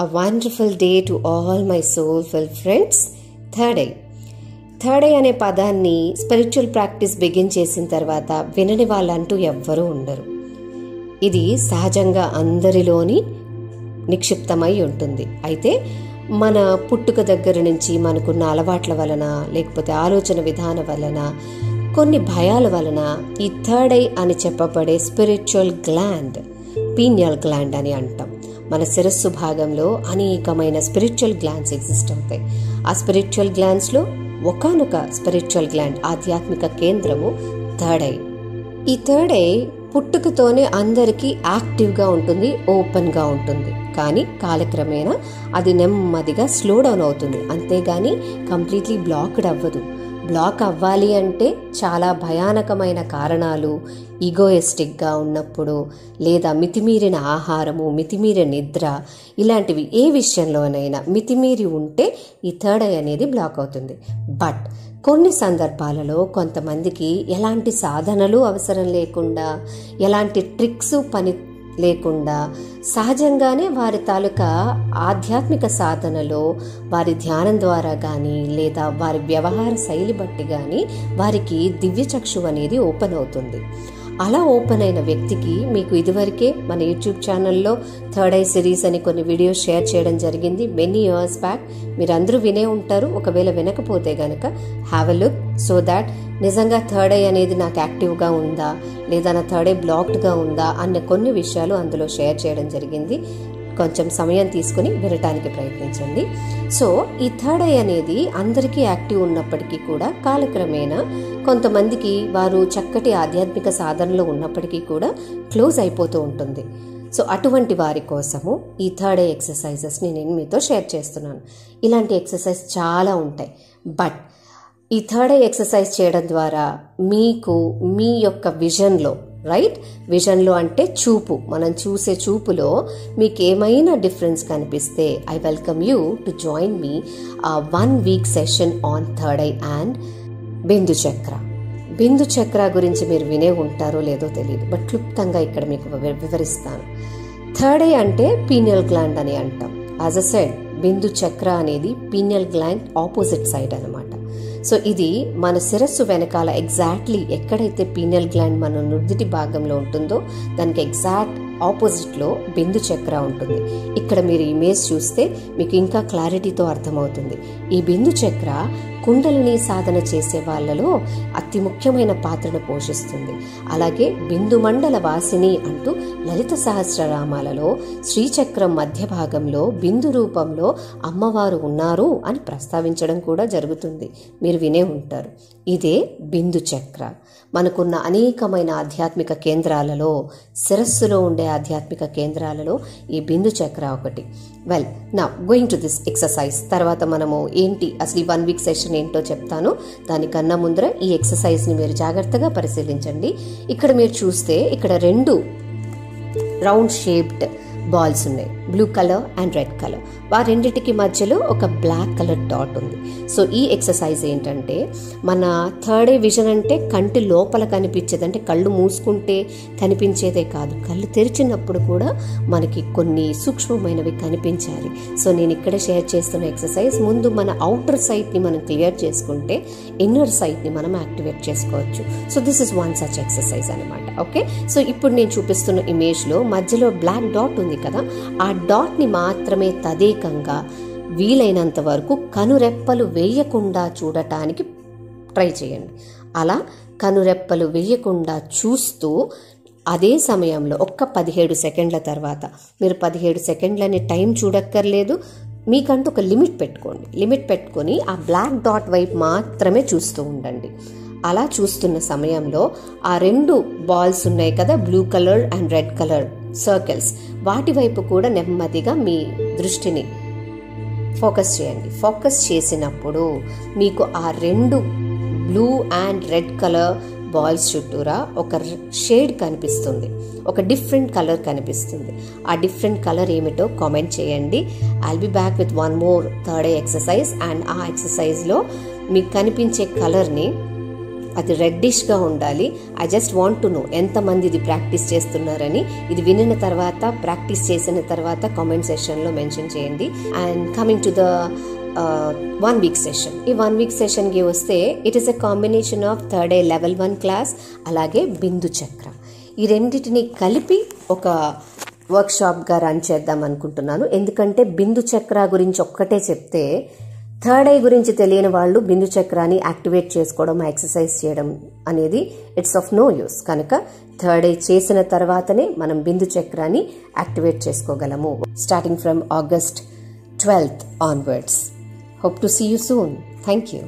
A wonderful day to all my soulful friends. Third I అనే పదాన్ని spiritual practice begin చేసిన తర్వాత వినని వాళ్ళంటూ ఎవ్వరూ ఉండరు. ఇది సహజంగా అందరిలోని నిక్షిప్తమై ఉంటుంది. అయితే మన పుట్టుక దగ్గర నుంచి మనకున్న అలవాట్ల వలన, లేకపోతే ఆలోచన విధానం వలన, కొన్ని భయాల వలన ఈ థర్డ్ ఐ అని చెప్పబడే స్పిరిచువల్ గ్లాండ్, పీనియల్ గ్లాండ్ అని అంటాం. మన శిరస్సు భాగంలో అనేకమైన స్పిరిచువల్ గ్లాండ్స్ ఎగ్జిస్ట్ అవుతాయి. ఆ స్పిరిచువల్ గ్లాండ్స్లో ఒకానొక స్పిరిచువల్ గ్లాండ్, ఆధ్యాత్మిక కేంద్రము థర్డ్ ఐ. ఈ థర్డ్ ఐ పుట్టుకతోనే అందరికీ యాక్టివ్గా ఉంటుంది, ఓపెన్గా ఉంటుంది. కానీ కాలక్రమేణా అది నెమ్మదిగా స్లో డౌన్ అవుతుంది. అంతేగాని కంప్లీట్లీ బ్లాక్డ్ అవ్వదు. బ్లాక్ అవ్వాలి అంటే చాలా భయానకమైన కారణాలు, ఈగోయిస్టిక్గా ఉన్నప్పుడు, లేదా మితిమీరిన ఆహారము, మితిమీరిన నిద్ర, ఇలాంటివి ఏ విషయంలోనైనా మితిమీరి ఉంటే ఈ థర్డ్ ఐ అనేది బ్లాక్ అవుతుంది. బట్ కొన్ని సందర్భాలలో కొంతమందికి ఎలాంటి సాధనలు అవసరం లేకుండా, ఎలాంటి ట్రిక్స్ పని లేకుండా సహజంగానే వారి తాలూకా ఆధ్యాత్మిక సాధనలో, వారి ధ్యానం ద్వారా కానీ, లేదా వారి వ్యవహార శైలి బట్టి కానీ వారికి దివ్యచక్షు అనేది ఓపెన్ అవుతుంది. అలా ఓపెన్ అయిన వ్యక్తికి మీకు ఇదివరకే మన యూట్యూబ్ ఛానల్లో థర్డ్ ఐ సిరీస్ అని కొన్ని వీడియోస్ షేర్ చేయడం జరిగింది మెనీ ఇయర్స్ బ్యాక్. మీరు అందరూ వినే ఉంటారు. ఒకవేళ వినకపోతే గనక have a look, so that నిజంగా థర్డ్ ఐ అనేది నాకు యాక్టివ్గా ఉందా, లేదా నా థర్డ్ ఐ బ్లాక్డ్గా ఉందా అన్న కొన్ని విషయాలు అందులో షేర్ చేయడం జరిగింది. కొంచెం సమయం తీసుకుని వినటానికి ప్రయత్నించండి. సో ఈ థర్డ్ ఐ అనేది అందరికీ యాక్టివ్ ఉన్నప్పటికీ కూడా కాలక్రమేణా కొంతమందికి వారు చక్కటి ఆధ్యాత్మిక సాధనలో ఉన్నప్పటికీ కూడా క్లోజ్ అయిపోతూ ఉంటుంది. సో అటువంటి వారి కోసము ఈ థర్డ్ ఐ ఎక్సర్సైజెస్ని నేను మీతో షేర్ చేస్తున్నాను. ఇలాంటి ఎక్సర్సైజ్ చాలా ఉంటాయి. బట్ ఈ థర్డ్ ఐ ఎక్సర్సైజ్ చేయడం ద్వారా మీకు మీ యొక్క విజన్లో, రైట్, విజన్లో అంటే చూపు, మనం చూసే చూపులో మీకు ఏమైనా డిఫరెన్స్ కనిపిస్తే I welcome you to join me 1 week session on third eye and Bindu Chakra. Bindu చక్ర గురించి మీరు వినే ఉంటారో లేదో తెలియదు, బట్ క్లుప్తంగా ఇక్కడ మీకు వివరిస్తాను. థర్డ్ ఐ అంటే పీనియల్ గ్లాండ్ అని అంటాం. యాజ్ అ సెడ్, బిందు చక్ర అనేది పీనియల్ గ్లాండ్ ఆపోజిట్ సైడ్ అనమాట. సో ఇది మన శిరస్సు వెనకాల ఎగ్జాక్ట్లీ ఎక్కడైతే పీనియల్ గ్లాండ్ మన నుదిటి భాగంలో ఉంటుందో దానికి ఎగ్జాక్ట్ ఆపోజిట్లో బిందు చక్ర ఉంటుంది. ఇక్కడ మీరు ఇమేజ్ చూస్తే మీకు ఇంకా క్లారిటీతో అర్థమవుతుంది. ఈ బిందు చక్ర కుండలిని సాధన చేసే వాళ్ళలో అతి ముఖ్యమైన పాత్రను పోషిస్తుంది. అలాగే బిందు మండల వాసిని అంటూ లలిత సహస్రనామాలలో శ్రీచక్రం మధ్య భాగంలో బిందు రూపంలో అమ్మవారు ఉన్నారు అని ప్రస్తావించడం కూడా జరుగుతుంది. మీరు వినే ఉంటారు. ఇదే బిందు చక్ర. మనకున్న అనేకమైన ఆధ్యాత్మిక కేంద్రాలలో, శిరస్సులో ఉండే ఆధ్యాత్మిక కేంద్రాలలో ఈ బిందు చక్ర ఒకటి. వెల్, నా గోయింగ్ టు దిస్ ఎక్సర్సైజ్. తర్వాత మనము ఏంటి అసలు 1 week సెషన్ ఏంటో చెప్తాను. దానికన్నా ముందర ఈ ఎక్సర్సైజ్ని మీరు జాగ్రత్తగా పరిశీలించండి. ఇక్కడ మీరు చూస్తే ఇక్కడ 2 రౌండ్ షేప్డ్ బాల్స్ ఉన్నాయి, blue colour and red colour. ఆ రెండిటికి మధ్యలో ఒక బ్లాక్ కలర్ డాట్ ఉంది. సో ఈ ఎక్సర్సైజ్ ఏంటంటే, మన థర్డ్ ఐ విజన్ అంటే కంటి లోపల కనిపించేది, అంటే కళ్ళు మూసుకుంటే కనిపించేదే కాదు, కళ్ళు తెరిచినప్పుడు కూడా మనకి కొన్ని సూక్ష్మమైనవి కనిపించాలి. సో నేను ఇక్కడ షేర్ చేస్తున్న ఎక్సర్సైజ్ ముందు మన అవుటర్ సైట్ని మనం క్లియర్ చేసుకుంటే ఇన్నర్ సైట్ని మనం యాక్టివేట్ చేసుకోవచ్చు. So this is one such exercise అనమాట. ఓకే, సో ఇప్పుడు నేను చూపిస్తున్న ఇమేజ్లో మధ్యలో బ్లాక్ డాట్ ఉంది కదా, ఆ డాట్ని మాత్రమే తదేకంగా వీలైనంత వరకు కనురెప్పలు వేయకుండా చూడటానికి ట్రై చేయండి. అలా కనురెప్పలు వేయకుండా చూస్తూ అదే సమయంలో ఒక్క 17 సెకండ్ల తర్వాత, మీరు 17 సెకండ్లని టైం చూడక్కర్లేదు, మీకంటూ ఒక లిమిట్ పెట్టుకోండి. లిమిట్ పెట్టుకొని ఆ బ్లాక్ డాట్ వైపు మాత్రమే చూస్తూ ఉండండి. అలా చూస్తున్న సమయంలో ఆ 2 బాల్స్ ఉన్నాయి కదా, blue colour and red colour circles, వాటి వైపు కూడా నెమ్మదిగా మీ దృష్టిని ఫోకస్ చేయండి. ఫోకస్ చేసినప్పుడు మీకు ఆ 2 blue and red colour balls చుట్టూరా ఒక షేడ్ కనిపిస్తుంది, ఒక డిఫరెంట్ కలర్ కనిపిస్తుంది. ఆ డిఫరెంట్ కలర్ ఏమిటో కామెంట్ చేయండి. I'll be back with 1 more third I exercise. And ఆ ఎక్సర్సైజ్లో మీకు కనిపించే కలర్ని అది రెడ్డిష్గా ఉండాలి. I just want to know ఎంతమంది ఇది ప్రాక్టీస్ చేస్తున్నారని. ఇది వినిన తర్వాత, ప్రాక్టీస్ చేసిన తర్వాత కామెంట్ సెషన్లో మెన్షన్ చేయండి. And coming to the 1 week session. ఈ 1 week సెషన్కి వస్తే it is a combination of third day level 1 class, అలాగే బిందు చక్ర. ఈ రెండింటిని కలిపి ఒక వర్క్షాప్గా రన్ చేద్దాం అనుకుంటున్నాను. ఎందుకంటే బిందు చక్ర గురించి ఒక్కటే చెప్తే థర్డ్ ఐ గురించి తెలియని వాళ్ళు బిందు చక్రాన్ని యాక్టివేట్ చేసుకోవడం, ఎక్సర్సైజ్ చేయడం అనేది ఇట్స్ ఆఫ్ నో యూస్. కనుక థర్డ్ ఐ చేసిన తర్వాతనే మనం బిందు చక్రాన్ని యాక్టివేట్ చేసుకోగలము. Starting from August 12th onwards. Hope to see you soon. Thank you.